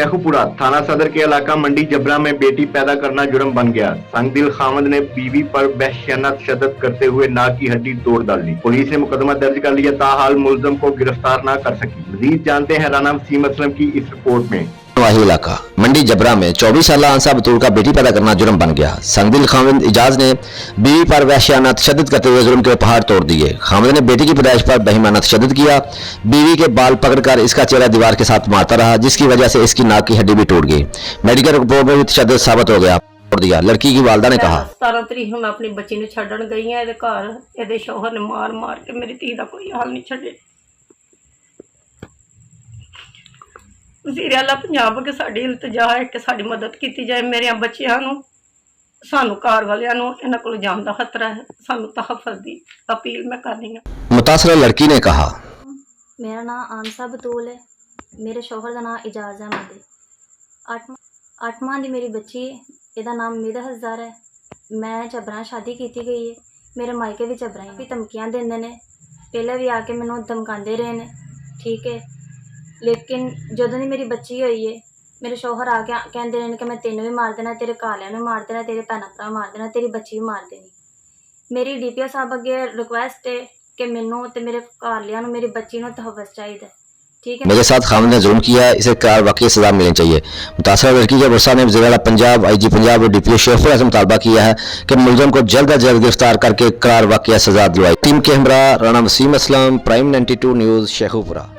शेखुपुरा थाना सदर के इलाका मंडी जबरा में बेटी पैदा करना जुर्म बन गया। संगदिल खामद ने बीवी पर वहशियाना तशद्दुद करते हुए नाक की हड्डी तोड़ डाली। पुलिस ने मुकदमा दर्ज कर लिया, ताहाल मुलजम को गिरफ्तार न कर सकी। मजीद जानते हैं राना वसीम असलम की इस रिपोर्ट में। वही इलाका मंडी जबरा में 24 साल अंसा बतूर का बेटी पैदा करना जुर्म बन गया। संगदिल खामद इजाज ने बीवी पर वहशियाना तशद्दुद करते हुए जुर्म के पहाड़ तोड़ दिए। खामद ने बेटी की पैदाइश पर बेईमाना तशद्दुद किया। बीवी के बाल पकड़कर इसका चेहरा दीवार के साथ मारता रहा, जिसकी वजह से इसकी नाक की हड्डी भी टूट गई। मेडिकल रिपोर्ट में भी तशद्दुद साबित हो गया। तोड़ दिया। लड़की की वालदा ने कहा, 17 तरीक मैं अपनी बच्ची ਨੂੰ ਛੱਡਣ ਗਈ ਆ ਇਹਦੇ ਘਰ। ਇਹਦੇ ਸ਼ੌਹਰ ਨੇ ਮਾਰ ਕੇ ਮੇਰੀ ਧੀ ਦਾ ਕੋਈ ਹਾਲ ਨਹੀਂ ਛੱਡੇ। ਵਜ਼ੀਰ ਆਲਾ ਪੰਜਾਬ ਅੱਗੇ ਸਾਡੀ ਇਲਤਜਾ ਹੈ ਕਿ ਸਾਡੀ ਮਦਦ ਕੀਤੀ ਜਾਏ। ਮੇਰੇ ਬੱਚਿਆਂ ਨੂੰ ਸਾਨੂੰ ਘਰ ਵਾਲਿਆਂ ਨੂੰ ਇਹਨਾਂ ਕੋਲ ਜਾਣ ਦਾ ਖਤਰਾ ਹੈ। ਸਾਨੂੰ ਤਹਫੁਜ਼ ਦੀ अपील मैं कर रही हूँ। मुतासरा लड़की ने कहा, मेरा नाम आनसा बतूल है, मेरे शौहर का नाम इजाज़ अहमद है। 8 माह की मेरी बच्ची ਇਹਦਾ ਨਾਮ ਮਿਹਰ ਹਜ਼ਾਰ ਹੈ। ਮੈਂ ਝਬਰਾਂ ਸ਼ਾਦੀ ਕੀਤੀ ਗਈ ਹੈ। ਮੇਰੇ ਮਾਇਕੇ ਵੀ ਝਬਰਾਂ ਵੀ ਧਮਕੀਆਂ ਦਿੰਦੇ ਨੇ, ਪਹਿਲਾਂ ਵੀ ਆ ਕੇ ਮੈਨੂੰ ਧਮਕਾਉਂਦੇ ਰਹੇ ਨੇ, ਠੀਕ ਹੈ। ਲੇਕਿਨ ਜਦੋਂ ਦੀ ਮੇਰੀ ਬੱਚੀ ਹੋਈ ਹੈ, ਮੇਰੇ ਸ਼ੌਹਰ ਆ ਕੇ ਕਹਿੰਦੇ ਨੇ ਕਿ ਮੈਂ ਤੈਨੂੰ ਵੀ ਮਾਰ ਦੇਣਾ, ਤੇਰੇ ਘਰਵਾਲਿਆਂ ਨੂੰ ਮਾਰ ਦੇਣਾ, ਤੇਰੇ ਭੈਣਾਂ ਭਰਾ ਮਾਰ ਦੇਣਾ, ਤੇਰੀ ਬੱਚੀ ਵੀ ਮਾਰ ਦੇਣੀ। ਮੇਰੀ DPO ਸਾਹਿਬ ਅੱਗੇ ਰਿਕੁਐਸਟ ਹੈ ਕਿ ਮੈਨੂੰ ਤੇ ਮੇਰੇ ਘਰਵਾਲਿਆਂ ਨੂੰ ਮੇਰੀ ਬੱਚੀ ਨੂੰ ਤਹਫੁਜ਼ ਚਾਹੀਦਾ, ठीक है। मेरे साथ खामद ने जुर्म किया है, इसे करार वाकई सजा मिलनी चाहिए। मुतासरा लड़की के वर्षा ने वज़ीर आला पंजाब, IG पंजाब और DPO शेखुपुरा से मुतालबा किया है कि मुलजम को जल्द अज जल्द गिरफ्तार करके करार वाकई सजा दिलवाई। टीम के हमरा राना वसीम असलम, प्राइम 92 न्यूज़, शेखुपुरा।